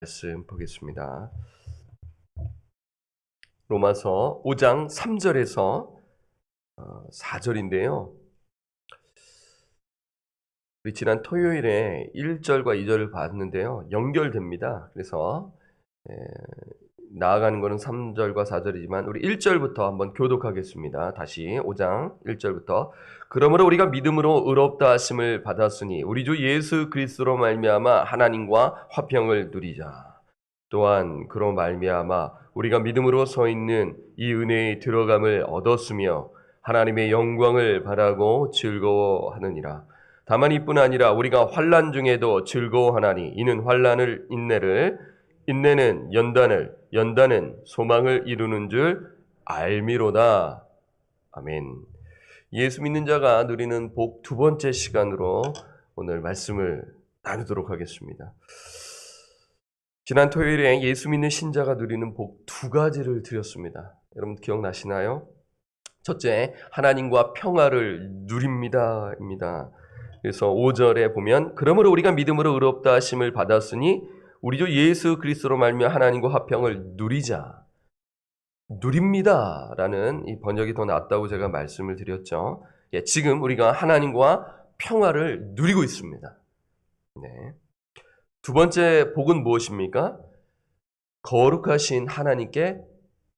말씀 보겠습니다. 로마서 5장 3절에서 4절인데요. 우리 지난 토요일에 1절과 2절을 봤는데요. 연결됩니다. 그래서 나아가는 것은 3절과 4절이지만 우리 1절부터 한번 교독하겠습니다. 다시 5장 1절부터. 그러므로 우리가 믿음으로 의롭다 하심을 받았으니 우리 주 예수 그리스도로 말미암아 하나님과 화평을 누리자. 또한 그로 말미암아 우리가 믿음으로 서 있는 이 은혜의 들어감을 얻었으며 하나님의 영광을 바라고 즐거워하느니라. 다만 이뿐 아니라 우리가 환난 중에도 즐거워하나니 이는 환난을 인내는 연단은 소망을 이루는 줄 알미로다. 아멘. 예수 믿는 자가 누리는 복 두 번째 시간으로 오늘 말씀을 나누도록 하겠습니다. 지난 토요일에 예수 믿는 신자가 누리는 복 두 가지를 드렸습니다. 여러분 기억나시나요? 첫째, 하나님과 평화를 누립니다. 입니다. 그래서 5절에 보면 그러므로 우리가 믿음으로 의롭다 하심을 받았으니 우리 주 예수 그리스도로 말미암아 하나님과 화평을 누리자. 누립니다. 라는 이 번역이 더 낫다고 제가 말씀을 드렸죠. 지금 우리가 하나님과 평화를 누리고 있습니다. 네. 두 번째 복은 무엇입니까? 거룩하신 하나님께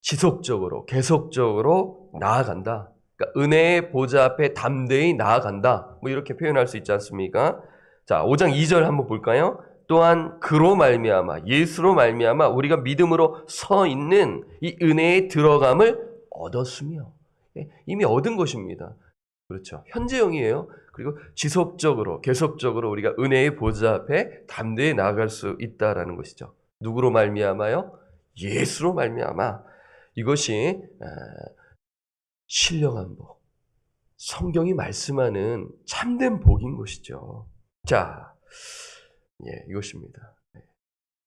지속적으로, 계속적으로 나아간다. 그러니까 은혜의 보좌 앞에 담대히 나아간다. 뭐 이렇게 표현할 수 있지 않습니까? 자, 5장 2절 한번 볼까요? 또한 그로 말미암아, 예수로 말미암아 우리가 믿음으로 서 있는 이 은혜의 들어감을 얻었으며, 이미 얻은 것입니다. 그렇죠. 현재형이에요. 그리고 지속적으로, 계속적으로 우리가 은혜의 보좌 앞에 담대히 나아갈 수 있다라는 것이죠. 누구로 말미암아요? 예수로 말미암아. 이것이 신령한 복, 성경이 말씀하는 참된 복인 것이죠. 자, 이것입니다.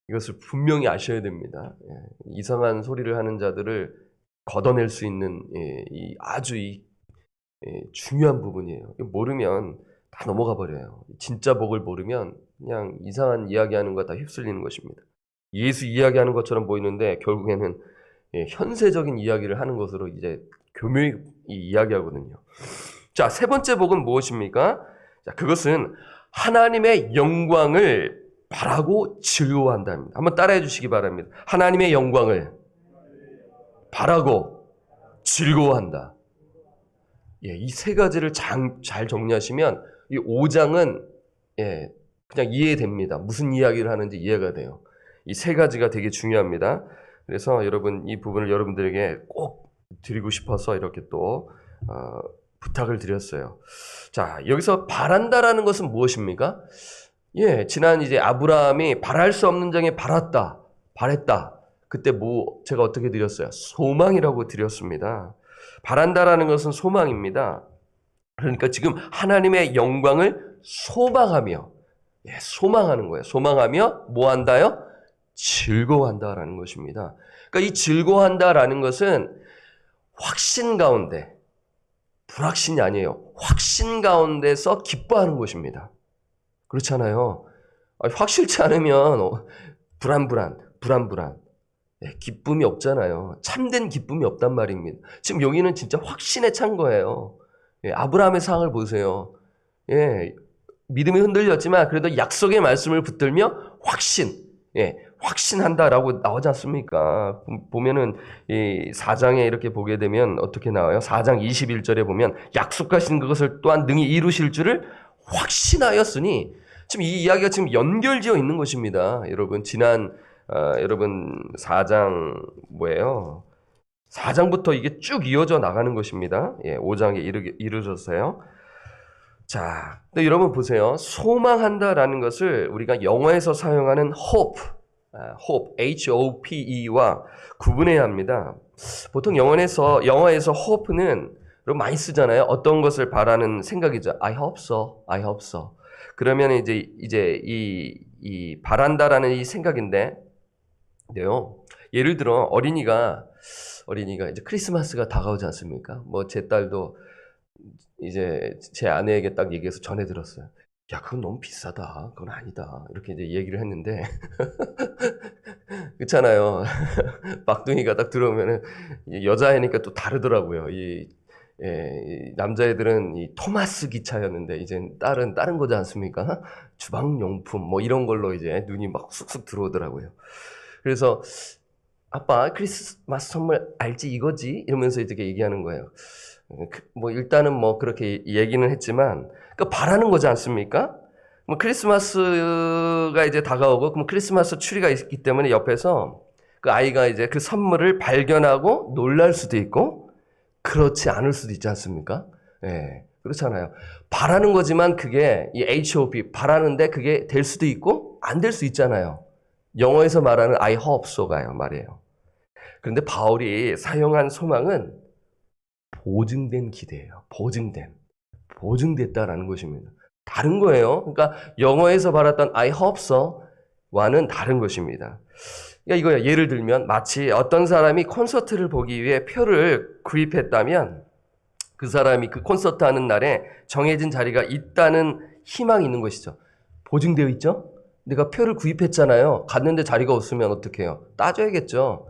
이것을 분명히 아셔야 됩니다. 이상한 소리를 하는 자들을 걷어낼 수 있는 아주 중요한 부분이에요. 모르면 다 넘어가 버려요. 진짜 복을 모르면 그냥 이상한 이야기하는 거 다 휩쓸리는 것입니다. 예수 이야기하는 것처럼 보이는데 결국에는 현세적인 이야기를 하는 것으로 이제 교묘히 이야기하거든요. 자, 세 번째 복은 무엇입니까? 자, 그것은 하나님의 영광을 바라고 즐거워한답니다. 한번 따라해 주시기 바랍니다. 하나님의 영광을 바라고 즐거워한다. 이 세 가지를 잘 정리하시면 이 5장은 그냥 이해됩니다. 무슨 이야기를 하는지 이해가 돼요. 이 세 가지가 되게 중요합니다. 그래서 여러분 이 부분을 여러분들에게 꼭 드리고 싶어서 이렇게 또 부탁을 드렸어요. 자, 여기서 바란다라는 것은 무엇입니까? 지난 이제 아브라함이 바랄 수 없는 장에 바랬다. 그때 제가 어떻게 드렸어요? 소망이라고 드렸습니다. 바란다라는 것은 소망입니다. 그러니까 지금 하나님의 영광을 소망하며, 소망하는 거예요. 소망하며 뭐 한다요? 즐거워한다라는 것입니다. 그러니까 이 즐거워한다라는 것은 확신 가운데, 불확신이 아니에요. 확신 가운데서 기뻐하는 것입니다. 그렇잖아요. 확실치 않으면 불안. 기쁨이 없잖아요. 참된 기쁨이 없단 말입니다. 지금 여기는 진짜 확신에 찬 거예요. 아브라함의 상황을 보세요. 믿음이 흔들렸지만 그래도 약속의 말씀을 붙들며 확신한다라고 나오지 않습니까? 보면은 이 4장에 이렇게 보게 되면 어떻게 나와요? 4장 21절에 보면 약속하신 그것을 또한 능히 이루실 줄을 확신하였으니 지금 이 이야기가 지금 연결되어 있는 것입니다. 여러분 여러분 4장 뭐예요? 4장부터 이게 쭉 이어져 나가는 것입니다. 5장에 이르렀어요. 자, 근데 여러분 보세요. 소망한다라는 것을 우리가 영어에서 사용하는 hope, H-O-P-E와 구분해야 합니다. 보통 영어에서 hope는 여러분 많이 쓰잖아요. 어떤 것을 바라는 생각이죠. I hope so. 그러면 이제 이 바란다라는 이 생각인데요. 예를 들어 어린이가 이제 크리스마스가 다가오지 않습니까? 제 딸도 이제 제 아내에게 딱 얘기해서 전해 들었어요. 야, 그건 너무 비싸다. 그건 아니다. 이렇게 이제 얘기를 했는데, 그렇잖아요. 막둥이가 딱 들어오면은, 여자애니까 또 다르더라고요. 이 남자애들은 이 토마스 기차였는데, 이젠 다른 거지 않습니까? 주방용품, 뭐 이런 걸로 이제 눈이 막 쑥쑥 들어오더라고요. 그래서, 아빠, 크리스마스 선물 알지 이거지? 이러면서 이렇게 얘기하는 거예요. 뭐 일단은 뭐 그렇게 얘기는 했지만 그 바라는 거지 않습니까? 뭐 크리스마스가 이제 다가오고 그럼 크리스마스 추리가 있기 때문에 옆에서 그 아이가 이제 그 선물을 발견하고 놀랄 수도 있고 그렇지 않을 수도 있지 않습니까? 예. 그렇잖아요. 바라는 거지만 그게 이 HOP 바라는데 그게 될 수도 있고 안 될 수 있잖아요. 영어에서 말하는 I hope so가요 말이에요. 그런데 바울이 사용한 소망은 보증된 기대예요. 보증됐다라는 것입니다. 다른 거예요. 그러니까 영어에서 말했던 I hope so와는 다른 것입니다. 그러니까 이거야. 예를 들면 마치 어떤 사람이 콘서트를 보기 위해 표를 구입했다면 그 사람이 그 콘서트 하는 날에 정해진 자리가 있다는 희망이 있는 것이죠. 보증되어 있죠? 내가 표를 구입했잖아요. 갔는데 자리가 없으면 어떻게 해요? 따져야겠죠.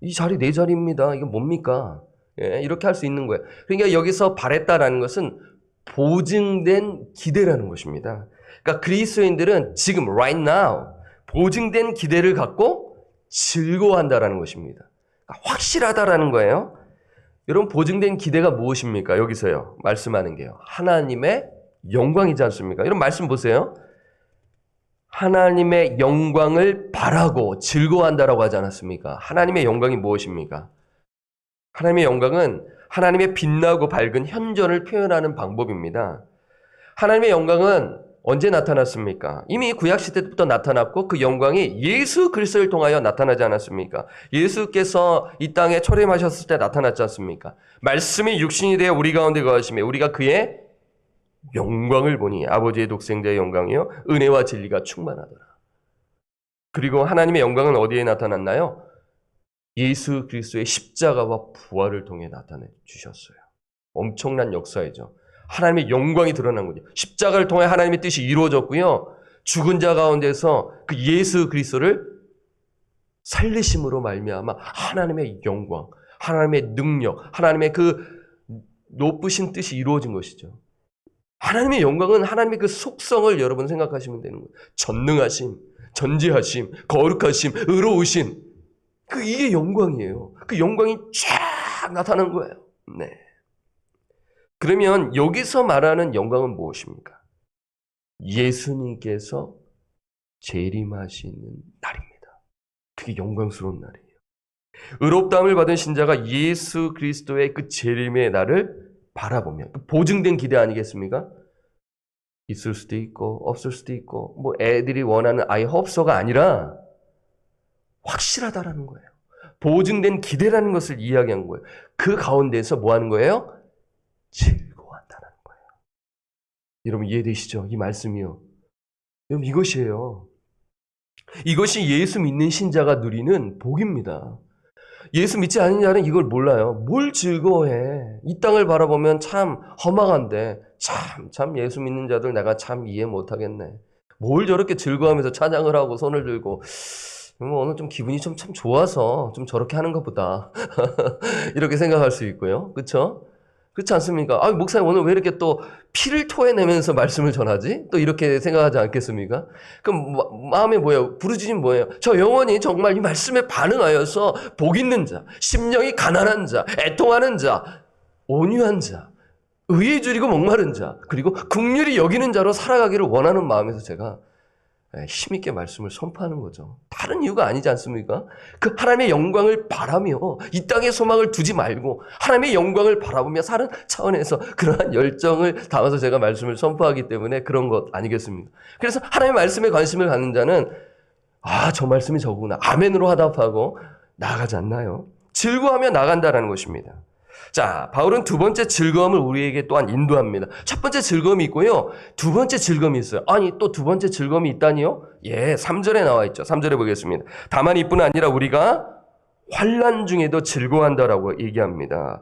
이 자리 내 자리입니다. 이게 뭡니까? 예, 이렇게 할 수 있는 거예요. 그러니까 여기서 바랬다라는 것은 보증된 기대라는 것입니다. 그러니까 그리스도인들은 지금 right now 보증된 기대를 갖고 즐거워한다라는 것입니다. 그러니까 확실하다라는 거예요. 여러분 보증된 기대가 무엇입니까? 여기서요. 말씀하는 게요. 하나님의 영광이지 않습니까? 여러분 말씀 보세요. 하나님의 영광을 바라고 즐거워한다라고 하지 않았습니까? 하나님의 영광이 무엇입니까? 하나님의 영광은 하나님의 빛나고 밝은 현존을 표현하는 방법입니다. 하나님의 영광은 언제 나타났습니까? 이미 구약시대 때부터 나타났고 그 영광이 예수 그리스도를 통하여 나타나지 않았습니까? 예수께서 이 땅에 초림하셨을 때 나타났지 않습니까? 말씀이 육신이 되어 우리 가운데 거하시며 우리가 그의 영광을 보니 아버지의 독생자의 영광이요 은혜와 진리가 충만하더라. 그리고 하나님의 영광은 어디에 나타났나요? 예수 그리스도의 십자가와 부활을 통해 나타내 주셨어요. 엄청난 역사이죠. 하나님의 영광이 드러난 거죠. 십자가를 통해 하나님의 뜻이 이루어졌고요. 죽은 자 가운데서 그 예수 그리스도를 살리심으로 말미암아 하나님의 영광, 하나님의 능력, 하나님의 그 높으신 뜻이 이루어진 것이죠. 하나님의 영광은 하나님의 그 속성을 여러분 생각하시면 되는 거예요. 전능하심, 전지하심, 거룩하심, 의로우심. 이게 영광이에요. 그 영광이 쫙 나타난 거예요. 네. 그러면 여기서 말하는 영광은 무엇입니까? 예수님께서 재림하시는 날입니다. 그게 영광스러운 날이에요. 의롭다함을 받은 신자가 예수 그리스도의 그 재림의 날을 바라보면 보증된 기대 아니겠습니까? 있을 수도 있고 없을 수도 있고 뭐 애들이 원하는 I hope so가 아니라 확실하다라는 거예요. 보증된 기대라는 것을 이야기한 거예요. 그 가운데서 뭐 하는 거예요? 즐거워한다는 거예요. 여러분 이해되시죠? 이 말씀이요. 여러분 이것이에요. 이것이 예수 믿는 신자가 누리는 복입니다. 예수 믿지 않는 자는 이걸 몰라요. 뭘 즐거워해. 이 땅을 바라보면 참 허망한데 참 예수 믿는 자들 내가 참 이해 못하겠네. 뭘 저렇게 즐거워하면서 찬양을 하고 손을 들고 오늘 좀 기분이 참 좋아서 좀 저렇게 하는 것보다 이렇게 생각할 수 있고요. 그렇죠? 그렇지 않습니까? 아, 목사님 오늘 왜 이렇게 또 피를 토해내면서 말씀을 전하지? 또 이렇게 생각하지 않겠습니까? 그럼 마음에 뭐예요? 부르짖음 뭐예요? 저 영혼이 정말 이 말씀에 반응하여서 복 있는 자, 심령이 가난한 자, 애통하는 자, 온유한 자, 의에 줄이고 목마른 자, 그리고 긍휼히 여기는 자로 살아가기를 원하는 마음에서 제가 힘있게 말씀을 선포하는 거죠. 다른 이유가 아니지 않습니까? 그 하나님의 영광을 바라며 이 땅에 소망을 두지 말고 하나님의 영광을 바라보며 사는 차원에서 그러한 열정을 담아서 제가 말씀을 선포하기 때문에 그런 것 아니겠습니까? 그래서 하나님의 말씀에 관심을 갖는 자는 저 말씀이 저구나. 아멘으로 화답하고 나아가지 않나요? 즐거워하며 나간다라는 것입니다. 자, 바울은 두 번째 즐거움을 우리에게 또한 인도합니다. 첫 번째 즐거움이 있고요. 두 번째 즐거움이 있어요. 아니, 또 두 번째 즐거움이 있다니요? 예, 3절에 나와 있죠. 3절에 보겠습니다. 다만 이뿐 아니라 우리가 환난 중에도 즐거워한다라고 얘기합니다.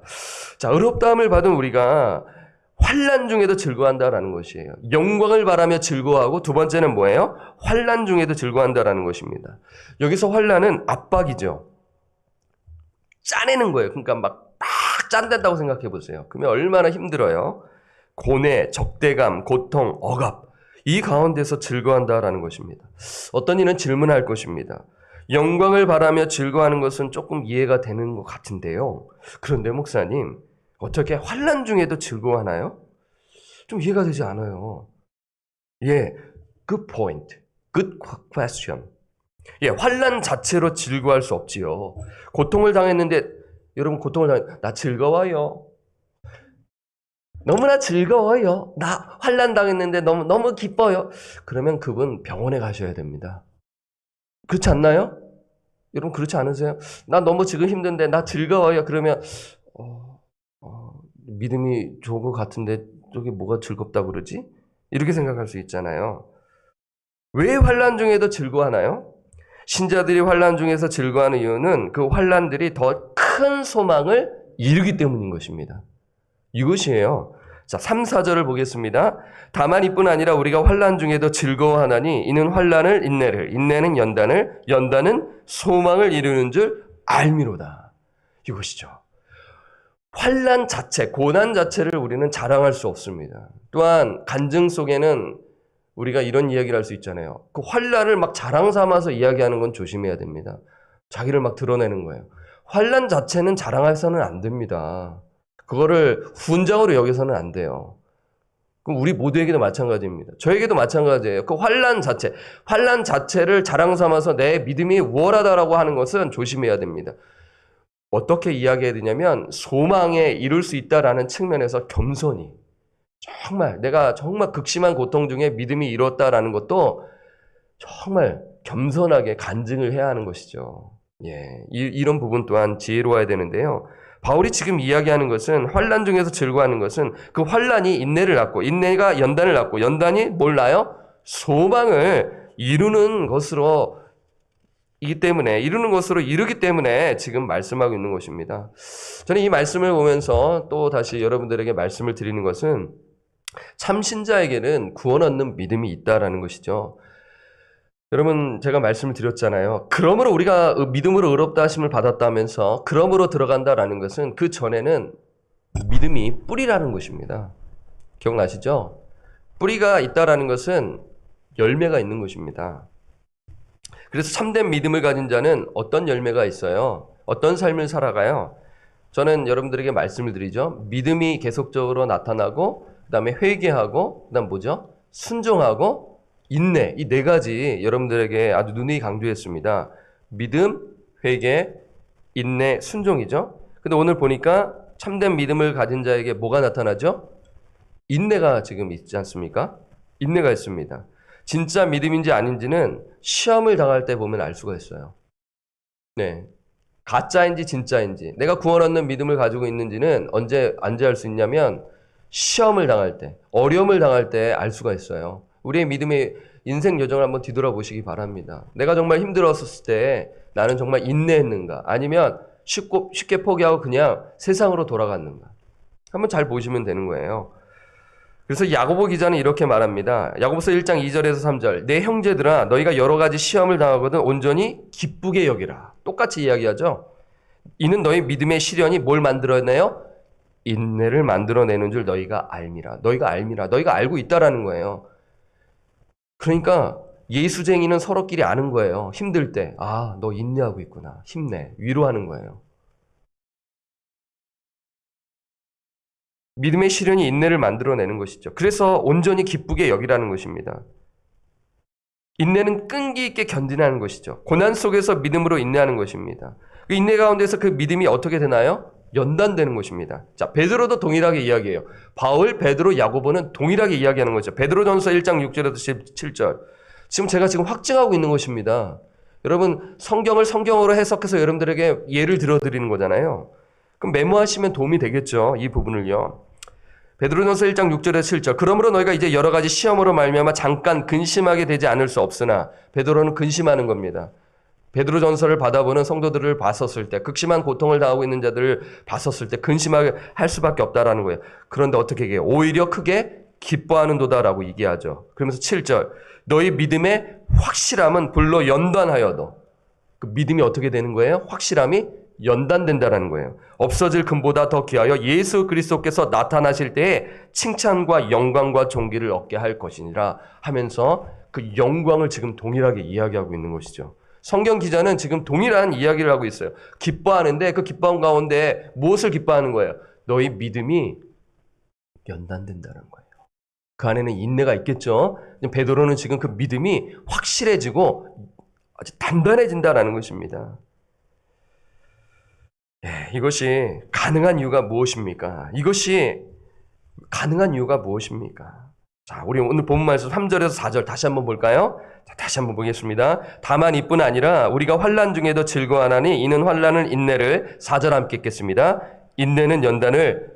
자, 의롭다함을 받은 우리가 환난 중에도 즐거워한다라는 것이에요. 영광을 바라며 즐거워하고 두 번째는 뭐예요? 환난 중에도 즐거워한다라는 것입니다. 여기서 환난은 압박이죠. 짜내는 거예요. 그러니까 막 짠댄다고 생각해 보세요. 그러면 얼마나 힘들어요. 고뇌, 적대감, 고통, 억압 이 가운데서 즐거워한다라는 것입니다. 어떤 이는 질문할 것입니다. 영광을 바라며 즐거워하는 것은 조금 이해가 되는 것 같은데요. 그런데 목사님 어떻게 환난 중에도 즐거워하나요? 좀 이해가 되지 않아요. 예, good point, good question. 예, 환난 자체로 즐거워할 수 없지요. 고통을 당했는데 여러분 나 즐거워요. 너무나 즐거워요. 나 환난 당했는데 너무 기뻐요. 그러면 그분 병원에 가셔야 됩니다. 그렇지 않나요? 여러분 그렇지 않으세요? 나 너무 지금 힘든데 나 즐거워요. 그러면 믿음이 좋은 것 같은데 저게 뭐가 즐겁다고 그러지? 이렇게 생각할 수 있잖아요. 왜 환난 중에도 즐거워하나요? 신자들이 환난 중에서 즐거워하는 이유는 그 환난들이 더 큰 소망을 이루기 때문인 것입니다. 이것이에요. 자, 3, 4절을 보겠습니다. 다만 이뿐 아니라 우리가 환난 중에도 즐거워하나니 이는 환난을 인내를, 인내는 연단을, 연단은 소망을 이루는 줄 알미로다. 이것이죠. 환난 자체, 고난 자체를 우리는 자랑할 수 없습니다. 또한 간증 속에는 우리가 이런 이야기를 할 수 있잖아요. 그 환난을 막 자랑 삼아서 이야기하는 건 조심해야 됩니다. 자기를 막 드러내는 거예요. 환난 자체는 자랑해서는 안 됩니다. 그거를 훈장으로 여기서는 안 돼요. 그럼 우리 모두에게도 마찬가지입니다. 저에게도 마찬가지예요. 그 환난 자체를 자랑 삼아서 내 믿음이 우월하다라고 하는 것은 조심해야 됩니다. 어떻게 이야기해야 되냐면 소망에 이룰 수 있다라는 측면에서 겸손히 내가 정말 극심한 고통 중에 믿음이 이뤘다라는 것도 정말 겸손하게 간증을 해야 하는 것이죠. 예, 이런 부분 또한 지혜로워야 되는데요. 바울이 지금 이야기하는 것은 환난 중에서 즐거워하는 것은 그 환난이 인내를 낳고 인내가 연단을 낳고 연단이 뭘 낳아요? 소망을 이루는 것으로 이루기 때문에 지금 말씀하고 있는 것입니다. 저는 이 말씀을 보면서 또 다시 여러분들에게 말씀을 드리는 것은 참 신자에게는 구원 얻는 믿음이 있다라는 것이죠. 여러분 제가 말씀을 드렸잖아요. 그러므로 우리가 믿음으로 의롭다 하심을 받았다면서 그러므로 들어간다라는 것은 그 전에는 믿음이 뿌리라는 것입니다. 기억나시죠? 뿌리가 있다라는 것은 열매가 있는 것입니다. 그래서 참된 믿음을 가진 자는 어떤 열매가 있어요? 어떤 삶을 살아가요? 저는 여러분들에게 말씀을 드리죠. 믿음이 계속적으로 나타나고 그 다음에 회개하고 그 다음 뭐죠? 순종하고 인내, 이 네 가지 여러분들에게 아주 누누이 강조했습니다. 믿음, 회개, 인내, 순종이죠. 근데 오늘 보니까 참된 믿음을 가진 자에게 뭐가 나타나죠? 인내가 지금 있지 않습니까? 인내가 있습니다. 진짜 믿음인지 아닌지는 시험을 당할 때 보면 알 수가 있어요. 네, 가짜인지 진짜인지 내가 구원 얻는 믿음을 가지고 있는지는 언제 알 수 있냐면 시험을 당할 때, 어려움을 당할 때 알 수가 있어요. 우리의 믿음의 인생 여정을 한번 뒤돌아보시기 바랍니다. 내가 정말 힘들었을 때 나는 정말 인내했는가? 아니면 쉽게 포기하고 그냥 세상으로 돌아갔는가? 한번 잘 보시면 되는 거예요. 그래서 야고보 기자는 이렇게 말합니다. 야고보서 1장 2절에서 3절. 내 형제들아 너희가 여러 가지 시험을 당하거든 온전히 기쁘게 여기라. 똑같이 이야기하죠. 이는 너희 믿음의 시련이 뭘 만들어내요? 인내를 만들어내는 줄 너희가 알미라. 너희가 알고 있다라는 거예요. 그러니까 예수쟁이는 서로끼리 아는 거예요. 힘들 때. 아, 너 인내하고 있구나. 힘내. 위로하는 거예요. 믿음의 시련이 인내를 만들어내는 것이죠. 그래서 온전히 기쁘게 여기라는 것입니다. 인내는 끈기 있게 견디는 것이죠. 고난 속에서 믿음으로 인내하는 것입니다. 그 인내 가운데서 그 믿음이 어떻게 되나요? 연단되는 것입니다. 자, 베드로도 동일하게 이야기해요. 바울, 베드로, 야고보는 동일하게 이야기하는 거죠. 베드로전서 1장 6절에서 17절. 제가 확증하고 있는 것입니다. 여러분, 성경을 성경으로 해석해서 여러분들에게 예를 들어드리는 거잖아요. 그럼 메모하시면 도움이 되겠죠. 이 부분을요. 베드로전서 1장 6절에서 7절. 그러므로 너희가 이제 여러 가지 시험으로 말미암아 잠깐 근심하게 되지 않을 수 없으나 베드로는 근심하는 겁니다. 베드로전서를 받아보는 성도들을 봤었을 때, 극심한 고통을 당하고 있는 자들을 봤었을 때 근심하게 할 수밖에 없다라는 거예요. 그런데 어떻게 얘기해요? 오히려 크게 기뻐하는도다라고 얘기하죠. 그러면서 7절, 너희 믿음의 확실함은 불로 연단하여도, 그 믿음이 어떻게 되는 거예요? 확실함이 연단된다라는 거예요. 없어질 금보다 더 귀하여 예수 그리스도께서 나타나실 때에 칭찬과 영광과 존귀를 얻게 할 것이니라 하면서 그 영광을 지금 동일하게 이야기하고 있는 것이죠. 성경 기자는 지금 동일한 이야기를 하고 있어요. 기뻐하는데 그 기뻐함 가운데 무엇을 기뻐하는 거예요? 너희 믿음이 연단된다는 거예요. 그 안에는 인내가 있겠죠. 베드로는 지금 그 믿음이 확실해지고 아주 단단해진다는 것입니다. 이것이 가능한 이유가 무엇입니까? 이것이 가능한 이유가 무엇입니까? 자, 우리 오늘 본문 말씀 3절에서 4절 다시 한번 볼까요? 자, 다시 한번 보겠습니다. 다만 이뿐 아니라 우리가 환난 중에도 즐거워하나니 이는 환난은 인내를, 4절 함께 읽겠습니다. 인내는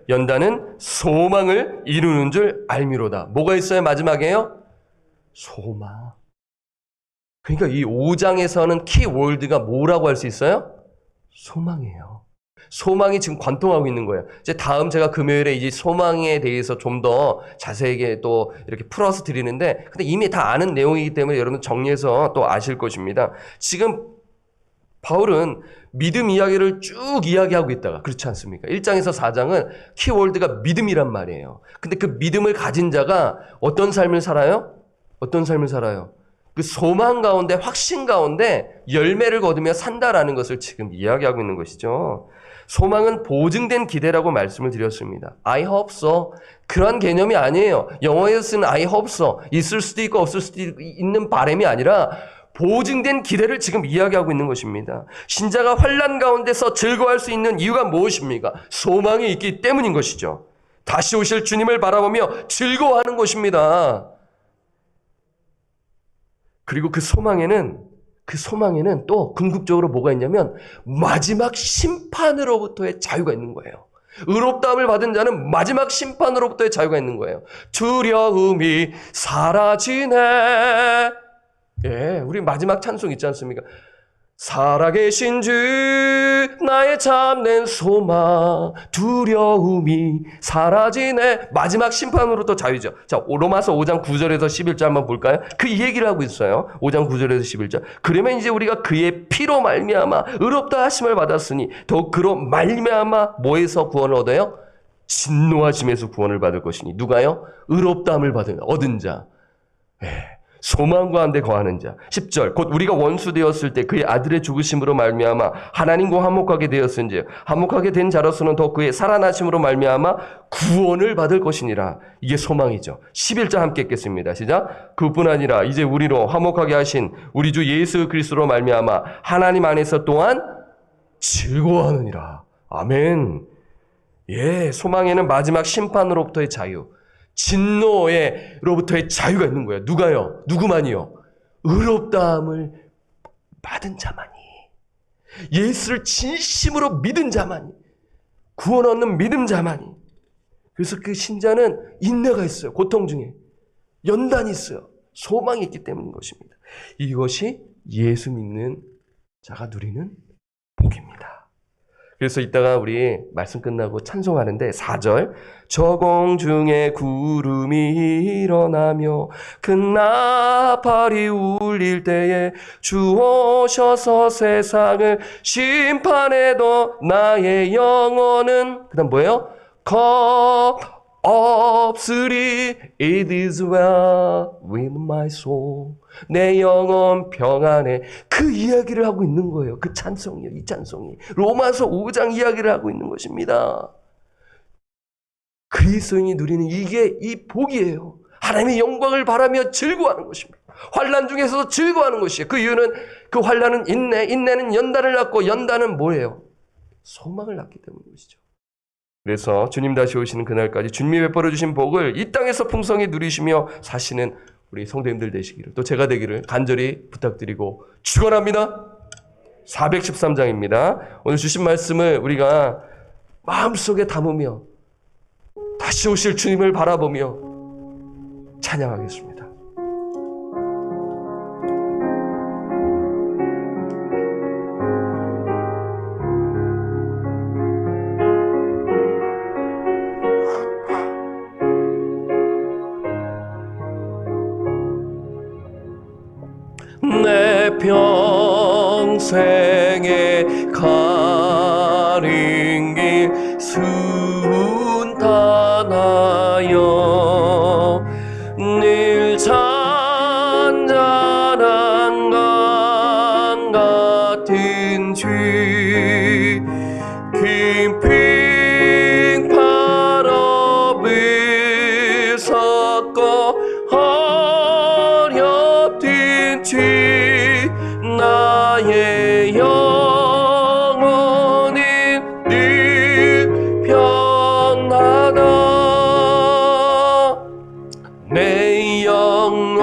연단은 소망을 이루는 줄 알미로다. 뭐가 있어요? 마지막에요? 소망. 그러니까 이 5장에서는 키워드가 뭐라고 할 수 있어요? 소망이에요. 소망이 지금 관통하고 있는 거예요. 이제 다음 제가 금요일에 이제 소망에 대해서 좀 더 자세하게 또 이렇게 풀어서 드리는데, 근데 이미 다 아는 내용이기 때문에 여러분 정리해서 또 아실 것입니다. 지금 바울은 믿음 이야기를 쭉 이야기하고 있다가, 그렇지 않습니까? 1장에서 4장은 키워드가 믿음이란 말이에요. 근데 그 믿음을 가진 자가 어떤 삶을 살아요? 어떤 삶을 살아요? 그 소망 가운데, 확신 가운데 열매를 거두며 산다라는 것을 지금 이야기하고 있는 것이죠. 소망은 보증된 기대라고 말씀을 드렸습니다. I hope so. 그런 개념이 아니에요. 영어에서 쓰는 I hope so. 있을 수도 있고 없을 수도 있는 바람이 아니라 보증된 기대를 지금 이야기하고 있는 것입니다. 신자가 환난 가운데서 즐거워할 수 있는 이유가 무엇입니까? 소망이 있기 때문인 것이죠. 다시 오실 주님을 바라보며 즐거워하는 것입니다. 그리고 그 소망에는 또 궁극적으로 뭐가 있냐면 마지막 심판으로부터의 자유가 있는 거예요. 의롭다함을 받은 자는 마지막 심판으로부터의 자유가 있는 거예요. 두려움이 사라지네. 예, 우리 마지막 찬송 있지 않습니까? 살아계신 주 나의 참된 소망, 두려움이 사라지네. 마지막 심판으로부터 자유죠. 자, 로마서 5장 9절에서 11절 한번 볼까요? 그 얘기를 하고 있어요. 5장 9절에서 11절. 그러면 이제 우리가 그의 피로 말미암아 의롭다 하심을 받았으니 더욱 그로 말미암아 뭐에서 구원을 얻어요? 진노하심에서 구원을 받을 것이니. 누가요? 의롭다함을 얻은 자. 소망 가운데 거하는 자. 10절, 곧 우리가 원수 되었을 때 그의 아들의 죽으심으로 말미암아 하나님과 화목하게 되었은지 화목하게 된 자로서는 더 그의 살아나심으로 말미암아 구원을 받을 것이니라. 이게 소망이죠. 11절 함께 읽겠습니다. 시작. 그뿐 아니라 이제 우리로 화목하게 하신 우리 주 예수 그리스도로 말미암아 하나님 안에서 또한 즐거워하느니라. 아멘. 예, 소망에는 마지막 심판으로부터의 자유, 진노로부터의 자유가 있는 거예요. 누가요? 누구만이요? 의롭다함을 받은 자만이, 예수를 진심으로 믿은 자만이, 구원 얻는 믿음 자만이. 그래서 그 신자는 인내가 있어요. 고통 중에 연단이 있어요. 소망이 있기 때문인 것입니다. 이것이 예수 믿는 자가 누리는 복입니다. 그래서 이따가 우리 말씀 끝나고 찬송하는데 4절, 저 공중에 구름이 일어나며 큰 나팔이 울릴 때에 주 오셔서 세상을 심판해도 나의 영혼은, 그 다음 뭐예요? 없으리. It is well with my soul. 내 영혼 평안해. 그 이야기를 하고 있는 거예요. 그 찬송이요. 이 찬송이 로마서 5장 이야기를 하고 있는 것입니다. 그리스도인이 누리는 이게 이 복이에요. 하나님의 영광을 바라며 즐거워하는 것입니다. 환난 중에서도 즐거워하는 것이에요. 그 이유는 그 환난은 인내는 연단을 낳고, 연단은 뭐예요? 소망을 낳기 때문인 것이죠. 그래서 주님 다시 오시는 그날까지 주님이 베풀어 주신 복을 이 땅에서 풍성히 누리시며 사시는 우리 성도님들 되시기를, 또 제가 되기를 간절히 부탁드리고 축원합니다. 413장입니다. 오늘 주신 말씀을 우리가 마음속에 담으며 다시 오실 주님을 바라보며 찬양하겠습니다. 평생에 가린 길 순탄하여 늘 잔잔한 강 같은 죄 깊은 파업을 섞어 어렵든 죄 나의 영혼은 늘 평안하다 내 영혼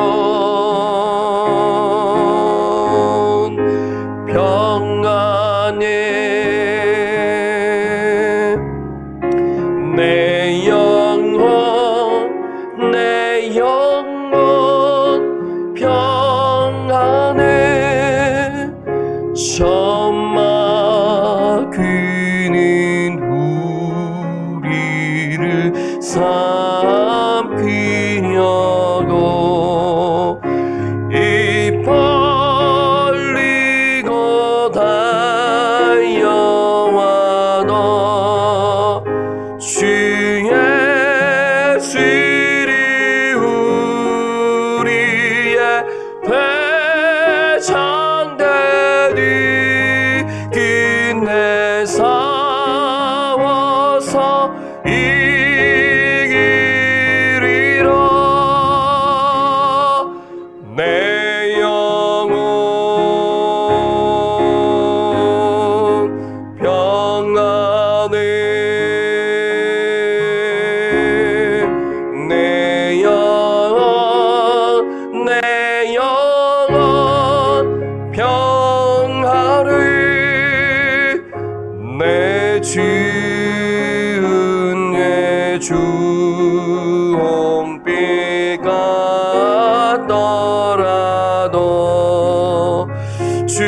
평안해 내 영혼 평안해 천막 그는 우리를 삼키려고 입 벌리고 달려와도 주 예수를 우리의 배창되리 끝내 싸워서 이기리라 내 영혼 평안해 내 영혼 평안해 내 주은의 주홍빛 같더라도 주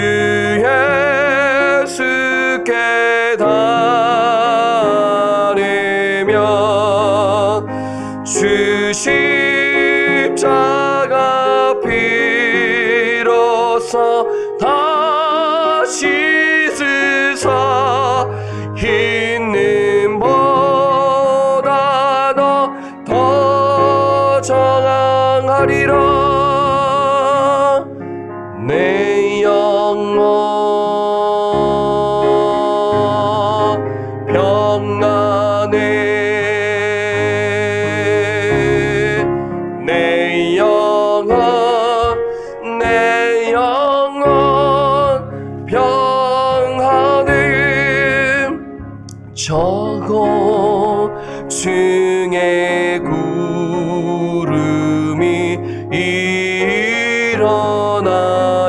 예수께 다니면 주 십자가 피로써 다시 쓰사 있는 보다 더 정하리라 내 영혼 평안해 내 영혼 평안해 저고 중에 구름이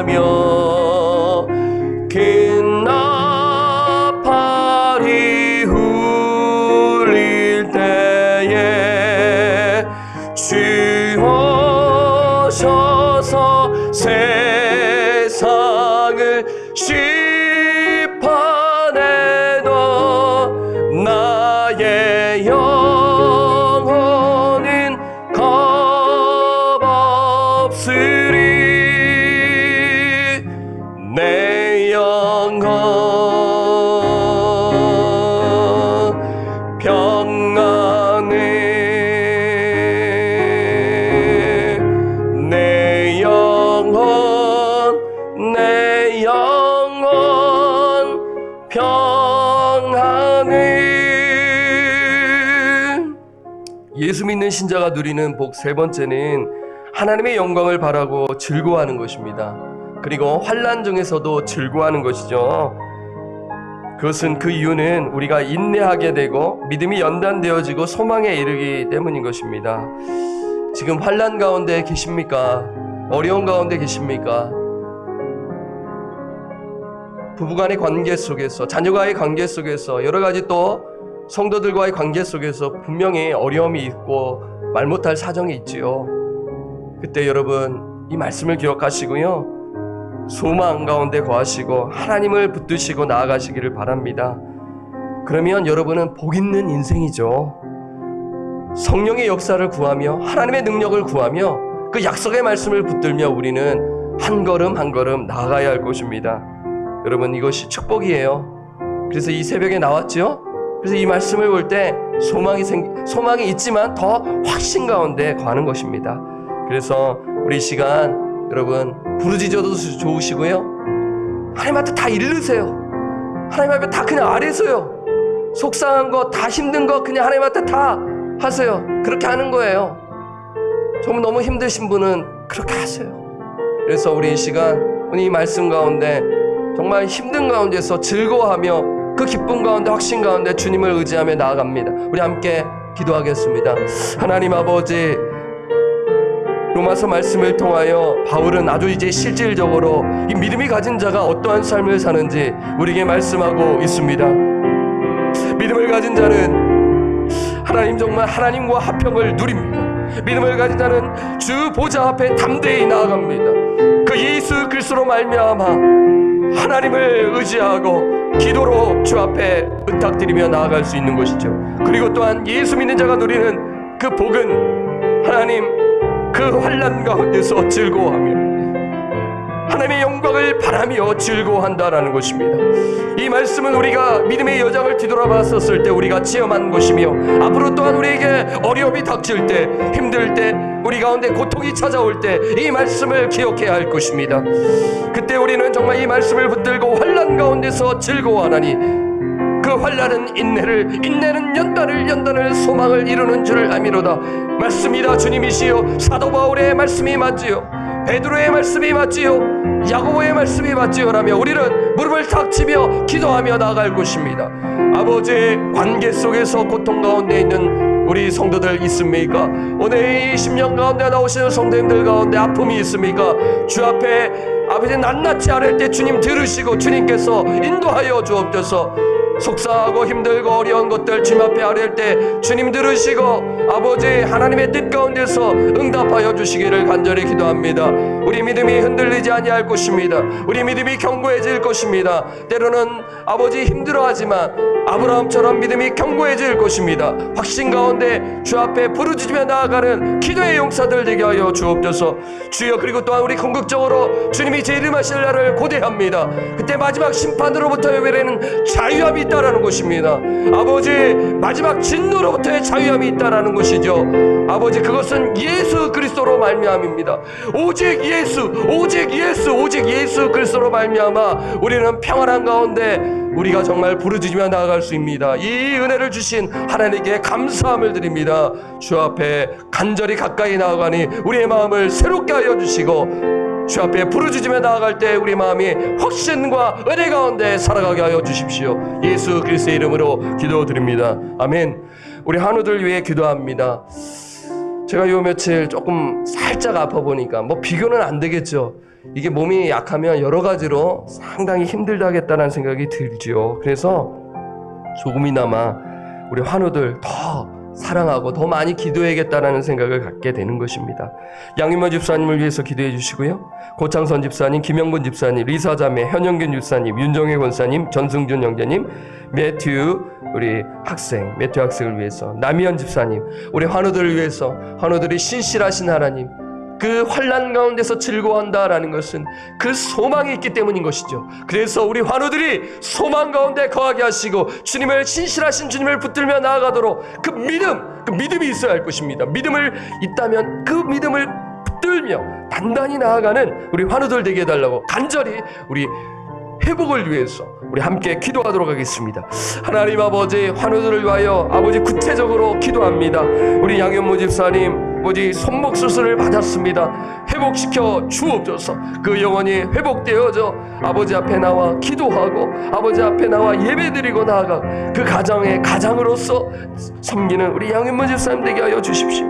일어나며 긴 나팔이 울릴 때에 주 오셔서 세상을 심판해도 나의 영혼은 겁없으리 내 영혼 평안해 내 영혼 평안해 예수 믿는 신자가 누리는 복 세 번째는 하나님의 영광을 바라고 즐거워하는 것입니다. 그리고 환난 중에서도 즐거워하는 것이죠. 그것은 그 이유는 우리가 인내하게 되고 믿음이 연단되어지고 소망에 이르기 때문인 것입니다. 지금 환난 가운데 계십니까? 어려운 가운데 계십니까? 부부간의 관계 속에서, 자녀와의 관계 속에서, 여러 가지 또 성도들과의 관계 속에서 분명히 어려움이 있고 말 못할 사정이 있지요. 그때 여러분 이 말씀을 기억하시고요, 소망 가운데 거하시고 하나님을 붙드시고 나아가시기를 바랍니다. 그러면 여러분은 복 있는 인생이죠. 성령의 역사를 구하며 하나님의 능력을 구하며 그 약속의 말씀을 붙들며 우리는 한 걸음 한 걸음 나아가야 할 것입니다. 여러분, 이것이 축복이에요. 그래서 이 새벽에 나왔죠. 그래서 이 말씀을 볼 때 소망이 있지만 더 확신 가운데 가는 것입니다. 그래서 우리 이 시간 여러분 부르짖어도 좋으시고요, 하나님한테 다 이르세요. 하나님 앞에 다 그냥 아뢰세요. 속상한 거, 다 힘든 거 그냥 하나님한테 다 하세요. 그렇게 하는 거예요. 정말 너무 힘드신 분은 그렇게 하세요. 그래서 우리 이 시간 오늘 이 말씀 가운데 정말 힘든 가운데서 즐거워하며 그 기쁨 가운데 확신 가운데 주님을 의지하며 나아갑니다. 우리 함께 기도하겠습니다. 하나님 아버지, 로마서 말씀을 통하여 바울은 아주 이제 실질적으로 이 믿음이 가진 자가 어떠한 삶을 사는지 우리에게 말씀하고 있습니다. 믿음을 가진 자는 하나님, 정말 하나님과 화평을 누립니다. 믿음을 가진 자는 주 보좌 앞에 담대히 나아갑니다. 그 예수 그리스도로 말미암아 하나님을 의지하고 기도로 주 앞에 의탁드리며 나아갈 수 있는 것이죠. 그리고 또한 예수 믿는 자가 누리는 그 복은 하나님 그 환난 가운데서 즐거워하며 하나님의 영광을 바라며 즐거워한다라는 것입니다. 이 말씀은 우리가 믿음의 여정을 뒤돌아봤었을 때 우리가 체험한 것이며, 앞으로 또한 우리에게 어려움이 닥칠 때, 힘들 때, 우리 가운데 고통이 찾아올 때 이 말씀을 기억해야 할 것입니다. 그때 우리는 정말 이 말씀을 붙들고 환난 가운데서 즐거워하나니 그 환난은 인내는 연단을 소망을 이루는 줄 아미로다. 맞습니다. 주님이시여. 사도 바울의 말씀이 맞지요, 베드로의 말씀이 맞지요, 야고보의 말씀이 맞지요 라며 우리는 무릎을 탁 치며 기도하며 나아갈 것입니다. 아버지, 관계 속에서 고통 가운데 있는 우리 성도들 있습니까? 오늘 이 심령 가운데 나오시는 성도님들 가운데 아픔이 있습니까? 주 앞에 아버지 낱낱이 아랠 때 주님 들으시고 주님께서 인도하여 주옵소서. 속상하고 힘들고 어려운 것들 주님 앞에 아뢰을 때 주님 들으시고 아버지 하나님의 뜻 가운데서 응답하여 주시기를 간절히 기도합니다. 우리 믿음이 흔들리지 아니할 것입니다. 우리 믿음이 견고해질 것입니다. 때로는 아버지 힘들어하지만 아브라함처럼 믿음이 견고해질 것입니다. 확신 가운데 주 앞에 부르짖으며 나아가는 기도의 용사들 되게 하여 주옵소서. 주여, 그리고 또한 우리 궁극적으로 주님이 재림하실 날을 고대합니다. 그때 마지막 심판으로부터의 외래는 자유함이 있다라는 것입니다. 아버지, 마지막 진노로부터의 자유함이 있다라는 것이죠. 아버지, 그것은 예수 그리스도로 말미암입니다. 오직 예수 그리스도로 말미암아 우리는 평안한 가운데 우리가 정말 부르짖으며 나아갈 수 있습니다. 이 은혜를 주신 하나님께 감사함을 드립니다. 주 앞에 간절히 가까이 나아가니 우리의 마음을 새롭게 하여 주시고 주 앞에 부르짖으며 나아갈 때 우리 마음이 확신과 은혜 가운데 살아가게 하여 주십시오. 예수 그리스도의 이름으로 기도드립니다. 아멘. 우리 한우들 위해 기도합니다. 제가 요 며칠 조금 살짝 아파 보니까 뭐 비교는 안 되겠죠. 이게 몸이 약하면 여러 가지로 상당히 힘들다겠다는 생각이 들죠. 그래서 조금이나마 우리 환우들 더 사랑하고 더 많이 기도해야겠다는 생각을 갖게 되는 것입니다. 양윤모 집사님을 위해서 기도해 주시고요. 고창선 집사님, 김영근 집사님, 리사자매, 현영균 집사님, 윤정혜 권사님, 전승준 형제님, 매튜 학생을 위해서, 남희연 집사님, 우리 환우들을 위해서, 환우들이 신실하신 하나님, 그 환난 가운데서 즐거워한다라는 것은 그 소망이 있기 때문인 것이죠. 그래서 우리 환우들이 소망 가운데 거하게 하시고 주님을, 신실하신 주님을 붙들며 나아가도록 그 믿음이 있어야 할 것입니다. 믿음을 있다면 그 믿음을 붙들며 단단히 나아가는 우리 환우들 되게 해달라고 간절히 우리 회복을 위해서 우리 함께 기도하도록 하겠습니다. 하나님 아버지, 환우들을 위하여 아버지 구체적으로 기도합니다. 우리 양현모 집사님 아버지 손목 수술을 받았습니다. 회복시켜 주옵소서. 그 영혼이 회복되어져 아버지 앞에 나와 기도하고 아버지 앞에 나와 예배드리고 나아가 그 가장으로서 섬기는 우리 양현모 집사님 되게 하여 주십시오.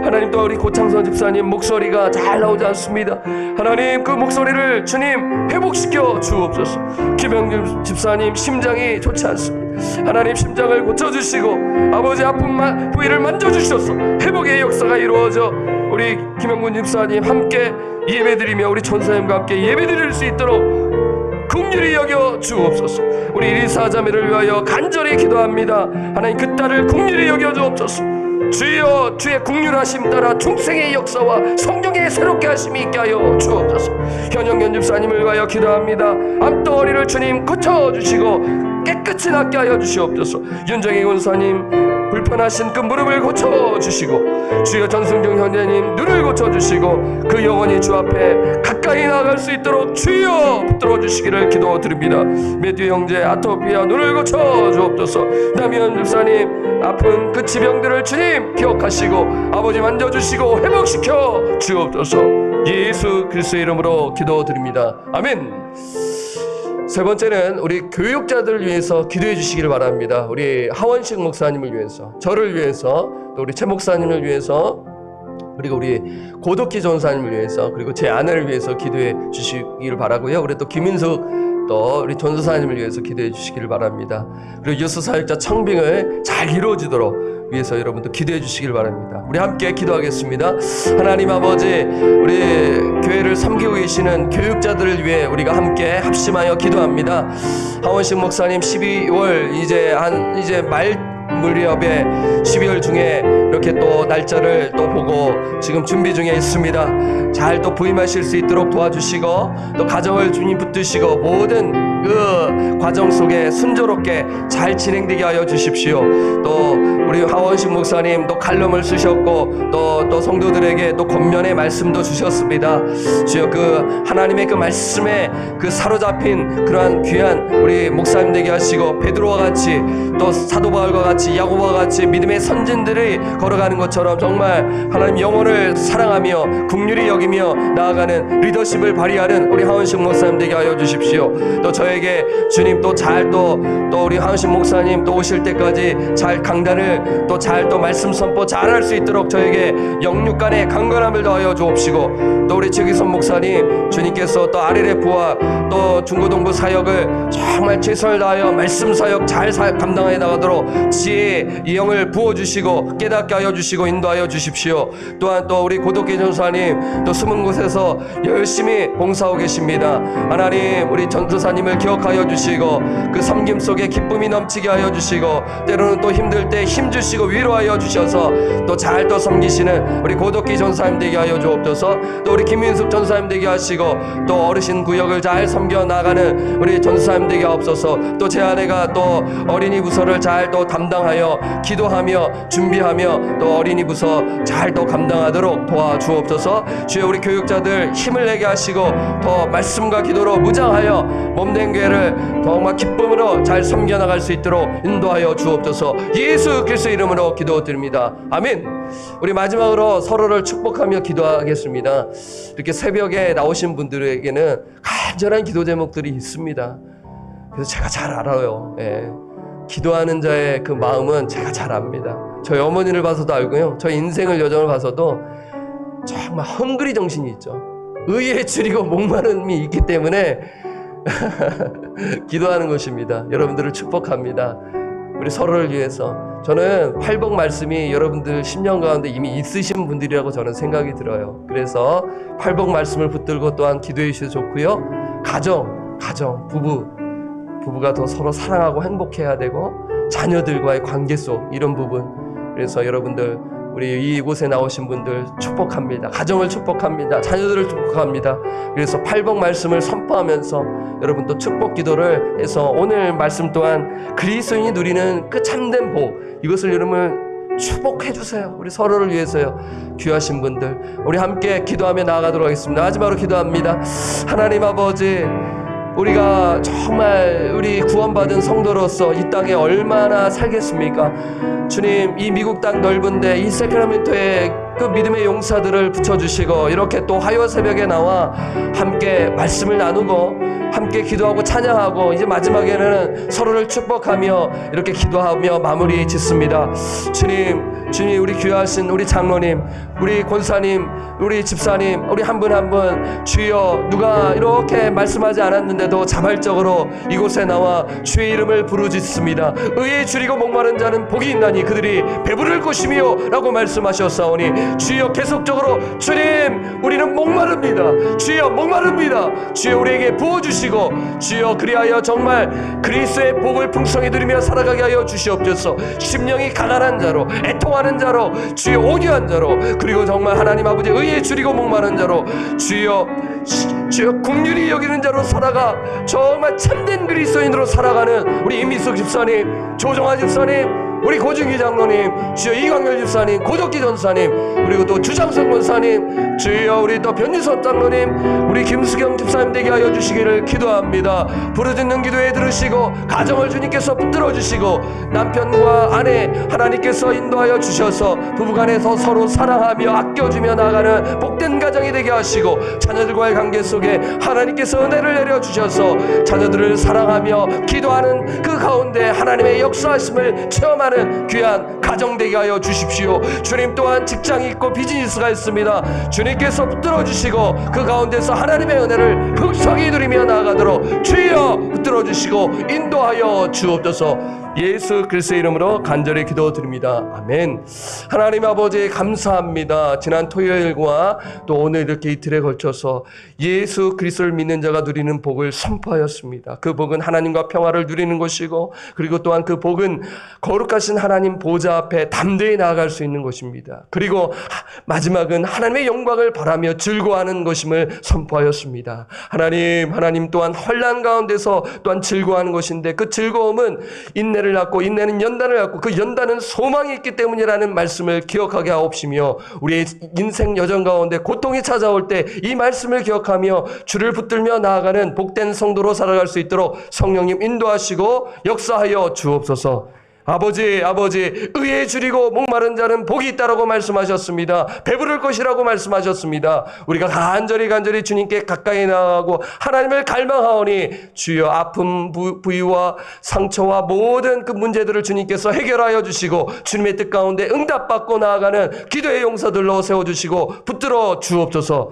하나님, 또 우리 고창선 집사님 목소리가 잘 나오지 않습니다. 하나님, 그 목소리를 주님 회복시켜 주옵소서. 김영준 집사님 심장이 좋지 않습니다. 하나님, 심장을 고쳐주시고 아버지 아픈 부위를 만져주셔서 회복의 역사가 이루어져 우리 김영근 집사님 함께 예배드리며 우리 전사님과 함께 예배드릴 수 있도록 긍휼히 여겨 주옵소서. 우리 리사자매를 위하여 간절히 기도합니다. 하나님, 그 딸을 긍휼히 여겨 주옵소서. 주여 주의 국률하심 따라 중생의 역사와 성령의 새롭게 하심이 있게 하여 주옵소서. 현영연 집사님을 위하여 기도합니다. 암덩어리를 주님 고쳐주시고 깨끗이 낫게 하여 주시옵소서. 윤정희 권사님 불편하신 그 무릎을 고쳐주시고, 주여 전승정 현재님 눈을 고쳐주시고 그 영혼이 주 앞에 가까이 나아갈 수 있도록 주여 붙들어 주시기를 기도드립니다. 매튜 형제 아토피아 눈을 고쳐주옵소서. 남현 집사님 아픈 그 지병들을 주님 기억하시고 아버지 만져주시고 회복시켜 주옵소서. 예수 그리스도의 이름으로 기도드립니다. 아멘. 세 번째는 우리 교육자들을 위해서 기도해 주시기를 바랍니다. 우리 하원식 목사님을 위해서, 저를 위해서, 또 우리 최 목사님을 위해서, 그리고 우리 고덕기 전사님을 위해서, 그리고 제 아내를 위해서 기도해 주시기를 바라고요. 우리 또 김인숙 또 우리 전도사님을 위해서 기도해 주시기를 바랍니다. 그리고 유스 사역자 청빙을 잘 이루어지도록 위해서 여러분도 기도해 주시길 바랍니다. 우리 함께 기도하겠습니다. 하나님 아버지, 우리 교회를 섬기고 계시는 교육자들을 위해 우리가 함께 합심하여 기도합니다. 하원식 목사님 12월 이제 말 무렵에 12월 중에 이렇게 또 날짜를 또 보고 지금 준비 중에 있습니다. 잘 또 부임하실 수 있도록 도와주시고, 또 가정을 주님 붙드시고 모든 그 과정 속에 순조롭게 잘 진행되게 하여 주십시오. 또 우리 하원식 목사님 또 칼럼을 쓰셨고 또 성도들에게 또 권면의 말씀도 주셨습니다. 주여 그 하나님의 그 말씀에 그 사로잡힌 그러한 귀한 우리 목사님 되게 하시고, 베드로와 같이 또 사도 바울과 같이 야고보와 같이 믿음의 선진들이 걸어가는 것처럼 정말 하나님 영혼을 사랑하며 긍휼히 여기며 나아가는 리더십을 발휘하는 우리 하원식 목사님 되게 하여 주십시오. 또 저에게 주님 또 잘 또 우리 하원식 목사님 또 오실 때까지 잘 강단을 또 잘 또 말씀 선포 잘 할 수 있도록 저에게 영육간의 강건함을 더하여 주옵시고, 또 우리 최기선 목사님 주님께서 또 RLF와 또 중고동부 사역을 정말 최선을 다하여 말씀 사역 잘 감당해 나가도록 지혜 영을 부어주시고 깨닫게 하여 주시고 인도하여 주십시오. 또한 또 우리 고독기 전사님 또 숨은 곳에서 열심히 봉사하고 계십니다. 하나님 우리 전도사님을 기억하여 주시고 그 섬김 속에 기쁨이 넘치게 하여 주시고, 때로는 또 힘들 때 힘 주시고 위로하여 주셔서 또 잘 또 섬기시는 우리 고독기 전사님 되게 하여 주옵소서. 또 우리 김민숙 전사님 되게 하시고, 또 어르신 구역을 잘 섬겨 나가는 우리 전사님 되게 하옵소서. 또 제 아내가 또 어린이 부서를 잘 또 담당하여 기도하며 준비하며 또 어린이 부서 잘 또 감당하도록 도와주옵소서. 주여 우리 교육자들 힘을 내게 하시고 더 말씀과 기도로 무장하여 몸된 교회를 정말 기쁨으로 잘 섬겨나갈 수 있도록 인도하여 주옵소서. 예수 그리스도의 이름으로 기도드립니다. 아멘. 우리 마지막으로 서로를 축복하며 기도하겠습니다. 이렇게 새벽에 나오신 분들에게는 간절한 기도 제목들이 있습니다. 그래서 제가 잘 알아요. 기도하는 자의 그 마음은 제가 잘 압니다. 저희 어머니를 봐서도 알고요, 저희 인생을 여정을 봐서도 정말 헝그리 정신이 있죠. 의에 줄이고 목마름이 있기 때문에 기도하는 것입니다. 여러분들을 축복합니다. 우리 서로를 위해서. 저는 팔복 말씀이 여러분들 심령 가운데 이미 있으신 분들이라고 저는 생각이 들어요. 그래서 팔복 말씀을 붙들고 또한 기도해 주셔도 좋고요. 가정, 부부가 더 서로 사랑하고 행복해야 되고, 자녀들과의 관계 속 이런 부분. 그래서 여러분들 우리 이곳에 나오신 분들 축복합니다. 가정을 축복합니다. 자녀들을 축복합니다. 그래서 팔복 말씀을 선포하면서 여러분 또 축복 기도를 해서 오늘 말씀 또한 그리스도인이 누리는 그 참된 복, 이것을 여러분 축복해 주세요. 우리 서로를 위해서요. 귀하신 분들 우리 함께 기도하며 나아가도록 하겠습니다. 마지막으로 기도합니다. 하나님 아버지, 우리가 정말 우리 구원받은 성도로서 이 땅에 얼마나 살겠습니까? 주님, 이 미국 땅 넓은데 이 세크라멘토에 그 믿음의 용사들을 붙여주시고, 이렇게 또 화요 새벽에 나와 함께 말씀을 나누고 함께 기도하고 찬양하고, 이제 마지막에는 서로를 축복하며 이렇게 기도하며 마무리 짓습니다. 주님, 우리 귀하신 우리 장로님, 우리 권사님, 우리 집사님, 우리 한 분 한 분, 주여, 누가 이렇게 말씀하지 않았는데도 자발적으로 이곳에 나와 주의 이름을 부르짖습니다. 의에 줄이고 목마른 자는 복이 있나니 그들이 배부를 것이며 라고 말씀하셨사오니, 주여 계속적으로 주님, 우리는 목마릅니다. 주여 목마릅니다. 주여 우리에게 부어주시고 주시고 주여 그리하여 정말 그리스도의 복을 풍성히 누리며 살아가게 하여 주시옵소서. 심령이 가난한 자로, 애통하는 자로, 주여 온유한 자로, 그리고 정말 하나님 아버지 의에 줄이고 목마른 자로, 주여 긍휼히 여기는 자로 살아가 정말 참된 그리스도인으로 살아가는 우리 임미숙 집사님, 조정아 집사님, 우리 고준기 장로님, 주여 이광열 집사님, 고덕기 전사님, 그리고 또 주장성 권사님, 주여 우리 또 변유섭 장로님, 우리 김수경 집사님 되게 하여 주시기를 기도합니다. 부르짖는 기도에 들으시고 가정을 주님께서 붙들어 주시고 남편과 아내 하나님께서 인도하여 주셔서 부부간에서 서로 사랑하며 아껴주며 나아가는 복된 가정이 되게 하시고 자녀들과의 관계 속에 하나님께서 은혜를 내려 주셔서 자녀들을 사랑하며 기도하는 그 가운데 하나님의 역사하심을 체험하는 귀한 가정 되게 하여 주십시오. 주님 또한 직장이 있고 비즈니스가 있습니다. 주님께서 붙들어 주시고 그 가운데서 하나님의 은혜를 풍성히 누리며 나아가도록 주여 붙들어 주시고 인도하여 주옵소서. 예수 그리스도의 이름으로 간절히 기도드립니다. 아멘. 하나님 아버지 감사합니다. 지난 토요일과 또 오늘 이렇게 이틀에 걸쳐서 예수 그리스도를 믿는 자가 누리는 복을 선포하였습니다. 그 복은 하나님과 평화를 누리는 것이고 그리고 또한 그 복은 거룩하신 하나님 보좌 앞에 담대히 나아갈 수 있는 것입니다. 그리고 마지막은 하나님의 영광을 바라며 즐거워하는 것임을 선포하였습니다. 하나님 또한 환난 가운데서 또한 즐거워하는 것인데 그 즐거움은 인내를 낳고 인내는 연단을 낳고 그 연단은 소망이 있기 때문이라는 말씀을 기억하게 하옵시며 우리의 인생 여정 가운데 고통이 찾아올 때 이 말씀을 기억하며 주를 붙들며 나아가는 복된 성도로 살아갈 수 있도록 성령님 인도하시고 역사하여 주옵소서. 아버지 의에 줄이고 목마른 자는 복이 있다라고 말씀하셨습니다. 배부를 것이라고 말씀하셨습니다. 우리가 간절히 주님께 가까이 나아가고 하나님을 갈망하오니 주여 아픔 부위와 상처와 모든 그 문제들을 주님께서 해결하여 주시고 주님의 뜻 가운데 응답받고 나아가는 기도의 용사들로 세워주시고 붙들어 주옵소서.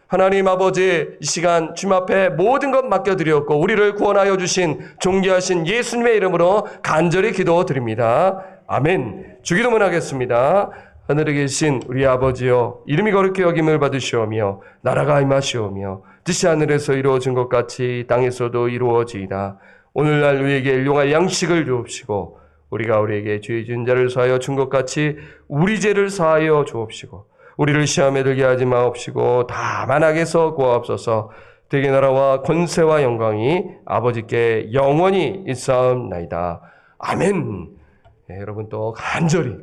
하나님 아버지 이 시간 주님 앞에 모든 것 맡겨드렸고 우리를 구원하여 주신 존귀하신 예수님의 이름으로 간절히 기도드립니다. 아멘. 주기도문 하겠습니다. 하늘에 계신 우리 아버지여 이름이 거룩히 여김을 받으시오며 나라가 임하시오며 뜻이 하늘에서 이루어진 것 같이 땅에서도 이루어지이다. 오늘날 우리에게 일용할 양식을 주옵시고 우리가 우리에게 죄 지은 자를 사하여 준 것 같이 우리 죄를 사하여 주옵시고 우리를 시험에 들게 하지 마옵시고 다만 악에서 구하옵소서. 대개 나라와 권세와 영광이 아버지께 영원히 있사옵나이다. 아멘. 네, 여러분 또 간절히